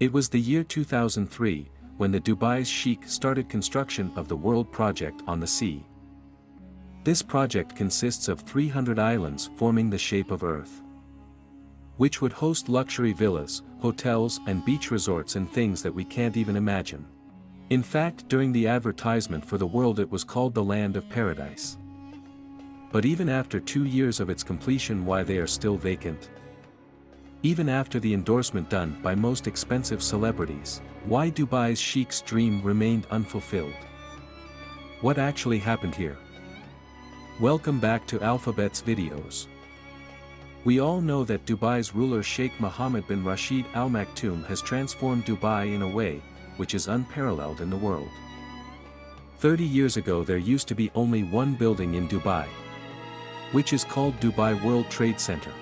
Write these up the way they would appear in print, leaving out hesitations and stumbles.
It was the year 2003, when the Dubai's Sheikh started construction of the World Project on the sea. This project consists of 300 islands forming the shape of Earth, which would host luxury villas, hotels and beach resorts and things that we can't even imagine. In fact, during the advertisement for the world it was called the Land of Paradise. But even after 2 years of its completion, why they are still vacant? Even after the endorsement done by most expensive celebrities, why Dubai's Sheikh's dream remained unfulfilled? What actually happened here? Welcome back to Alphabet's videos. We all know that Dubai's ruler Sheikh Mohammed bin Rashid Al Maktoum has transformed Dubai in a way which is unparalleled in the world. 30 years ago there used to be only one building in Dubai, which is called Dubai World Trade Center.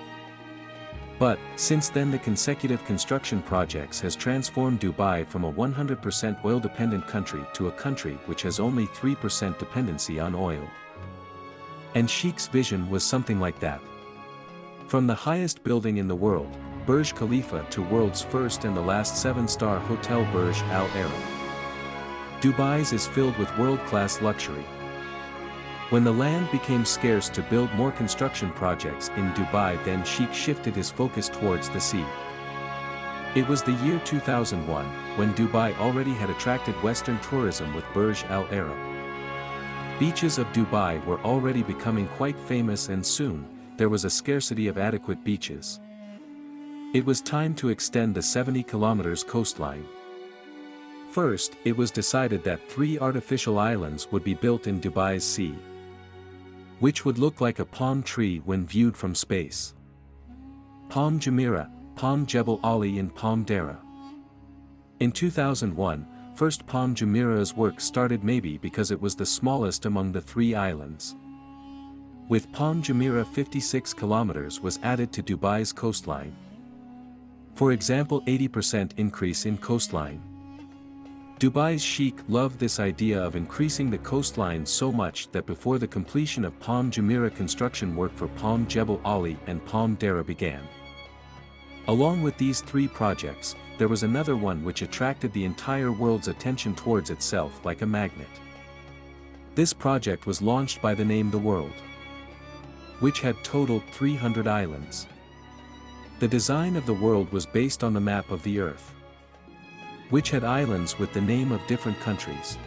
But, since then the consecutive construction projects has transformed Dubai from a 100% oil-dependent country to a country which has only 3% dependency on oil. And Sheikh's vision was something like that. From the highest building in the world, Burj Khalifa, to world's first and the last 7-star hotel Burj Al Arab. Dubai's is filled with world-class luxury. When the land became scarce to build more construction projects in Dubai, then Sheikh shifted his focus towards the sea. It was the year 2001, when Dubai already had attracted Western tourism with Burj Al Arab. Beaches of Dubai were already becoming quite famous, and soon, there was a scarcity of adequate beaches. It was time to extend the 70 kilometers coastline. First, it was decided that 3 artificial islands would be built in Dubai's sea, which would look like a palm tree when viewed from space. Palm Jumeirah, Palm Jebel Ali and Palm Dara. In 2001, first Palm Jumeirah's work started, maybe because it was the smallest among the 3 islands. With Palm Jumeirah, 56 kilometers was added to Dubai's coastline. For example, 80% increase in coastline. Dubai's Sheikh loved this idea of increasing the coastline so much that before the completion of Palm Jumeirah, construction work for Palm Jebel Ali and Palm Dara began. Along with these 3 projects, there was another one which attracted the entire world's attention towards itself like a magnet. This project was launched by the name The World, which had totaled 300 islands. The design of the world was based on the map of the Earth, which had islands with the name of different countries.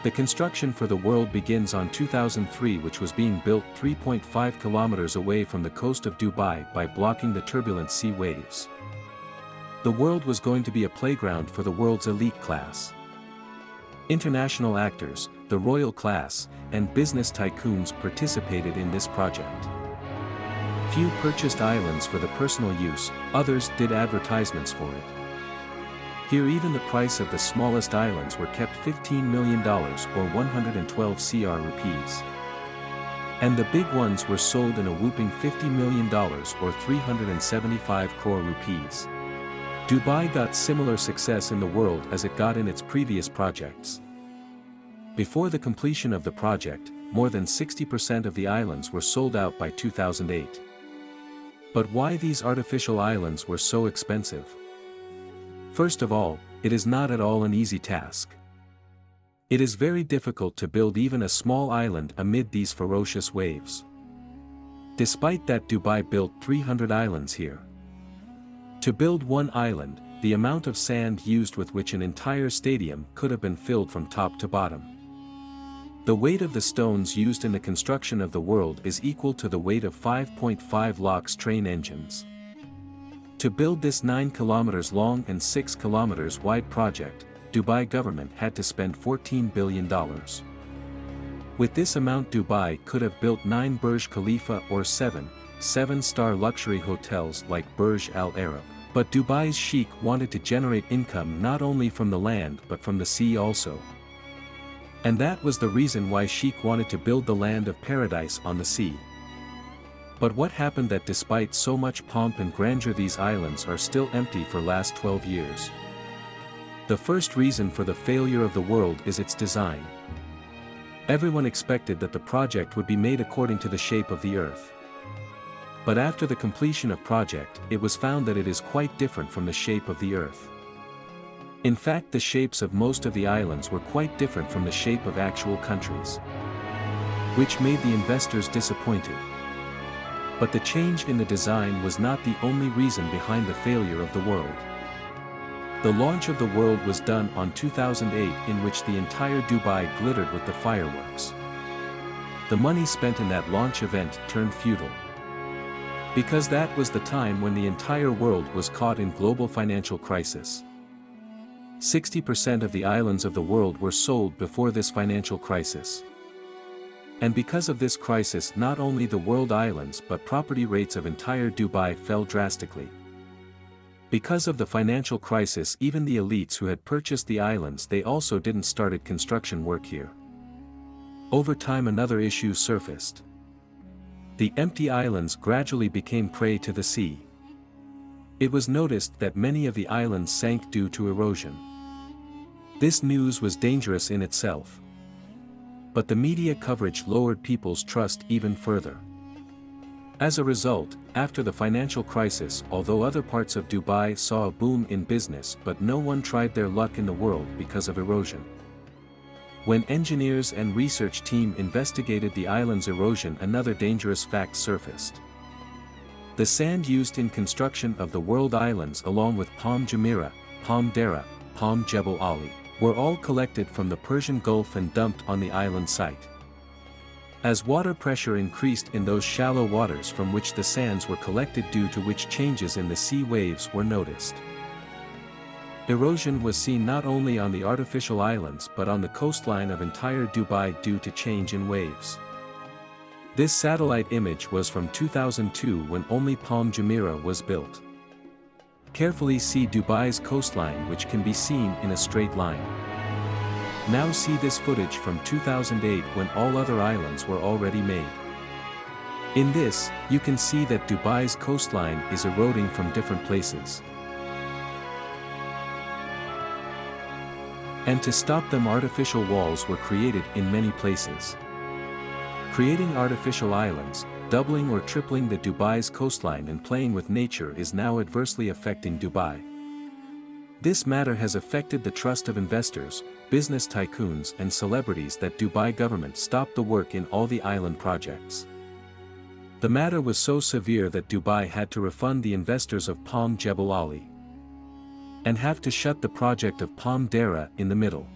The construction for the world begins on 2003, which was being built 3.5 kilometers away from the coast of Dubai by blocking the turbulent sea waves. The world was going to be a playground for the world's elite class. International actors, the royal class, and business tycoons participated in this project. Few purchased islands for the personal use, others did advertisements for it. Here even the price of the smallest islands were kept $15 million or 112 CR rupees. And the big ones were sold in a whooping $50 million or 375 crore rupees. Dubai got similar success in the world as it got in its previous projects. Before the completion of the project, more than 60% of the islands were sold out by 2008. But why these artificial islands were so expensive? First of all, it is not at all an easy task. It is very difficult to build even a small island amid these ferocious waves. Despite that, Dubai built 300 islands here. To build one island, the amount of sand used with which an entire stadium could have been filled from top to bottom. The weight of the stones used in the construction of the world is equal to the weight of 5.5 LOX train engines. To build this 9 kilometers long and 6 kilometers wide project, Dubai government had to spend $14 billion. With this amount, Dubai could have built 9 Burj Khalifa or 7-star luxury hotels like Burj Al Arab. But Dubai's Sheikh wanted to generate income not only from the land but from the sea also. And that was the reason why Sheikh wanted to build the Land of Paradise on the sea. But what happened that despite so much pomp and grandeur, these islands are still empty for last 12 years? The first reason for the failure of the world is its design. Everyone expected that the project would be made according to the shape of the Earth. But after the completion of project, it was found that it is quite different from the shape of the Earth. In fact, the shapes of most of the islands were quite different from the shape of actual countries, which made the investors disappointed. But the change in the design was not the only reason behind the failure of the World. The launch of the World was done on 2008, in which the entire Dubai glittered with the fireworks. The money spent in that launch event turned futile, because that was the time when the entire world was caught in global financial crisis. 60% of the islands of the world were sold before this financial crisis. And because of this crisis, not only the world islands but property rates of entire Dubai fell drastically. Because of the financial crisis, even the elites who had purchased the islands, they also didn't started construction work here. Over time, another issue surfaced. The empty islands gradually became prey to the sea. It was noticed that many of the islands sank due to erosion. This news was dangerous in itself. But the media coverage lowered people's trust even further. As a result, after the financial crisis, although other parts of Dubai saw a boom in business, but no one tried their luck in the world because of erosion. When engineers and research team investigated the island's erosion, another dangerous fact surfaced. The sand used in construction of the world islands, along with Palm Jumeirah, Palm Dera, Palm Jebel Ali, were all collected from the Persian Gulf and dumped on the island site. As water pressure increased in those shallow waters from which the sands were collected, due to which changes in the sea waves were noticed. Erosion was seen not only on the artificial islands but on the coastline of entire Dubai due to change in waves. This satellite image was from 2002, when only Palm Jumeirah was built. Carefully see Dubai's coastline, which can be seen in a straight line. Now see this footage from 2008, when all other islands were already made. In this, you can see that Dubai's coastline is eroding from different places. And to stop them, artificial walls were created in many places. Creating artificial islands, doubling or tripling the Dubai's coastline and playing with nature is now adversely affecting Dubai. This matter has affected the trust of investors, business tycoons and celebrities that Dubai government stopped the work in all the island projects. The matter was so severe that Dubai had to refund the investors of Palm Jebel Ali and have to shut the project of Palm Dera in the middle.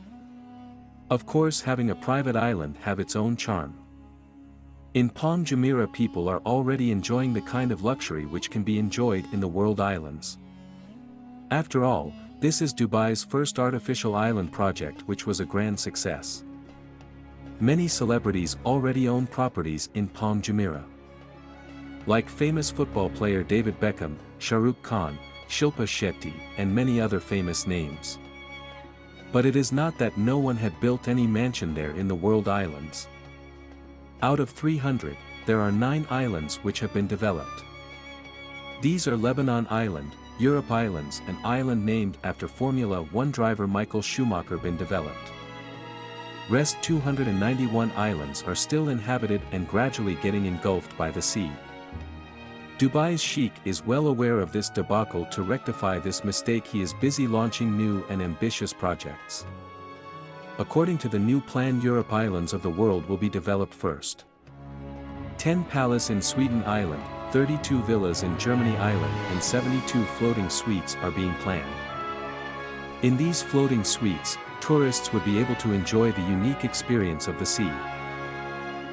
Of course, having a private island have its own charm. In Palm Jumeirah, people are already enjoying the kind of luxury which can be enjoyed in the world islands. After all, this is Dubai's first artificial island project, which was a grand success. Many celebrities already own properties in Palm Jumeirah, like famous football player David Beckham, Shah Rukh Khan, Shilpa Shetty, and many other famous names. But it is not that no one had built any mansion there in the world islands. Out of 300, there are 9 islands which have been developed. These are Lebanon Island, Europe Islands, and island named after Formula 1 driver Michael Schumacher been developed. Rest 291 islands are still inhabited and gradually getting engulfed by the sea. Dubai's Sheikh is well aware of this debacle. To rectify this mistake, he is busy launching new and ambitious projects. According to the new plan, Europe Islands of the world will be developed first. 10 palace in Sweden Island, 32 villas in Germany Island, and 72 floating suites are being planned. In these floating suites, tourists would be able to enjoy the unique experience of the sea.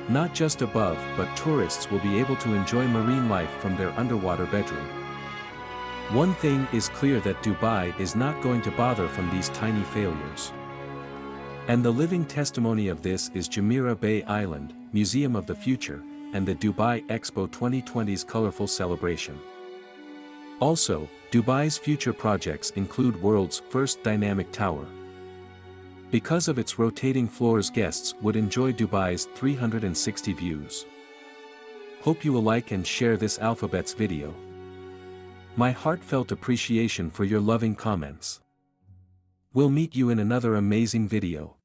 Not just above, but tourists will be able to enjoy marine life from their underwater bedroom. One thing is clear, that Dubai is not going to bother from these tiny failures. And the living testimony of this is Jumeirah Bay Island, Museum of the Future, and the Dubai Expo 2020's colorful celebration. Also, Dubai's future projects include world's first dynamic tower. Because of its rotating floors, guests would enjoy Dubai's 360 views. Hope you will like and share this Alphabets video. My heartfelt appreciation for your loving comments. We'll meet you in another amazing video.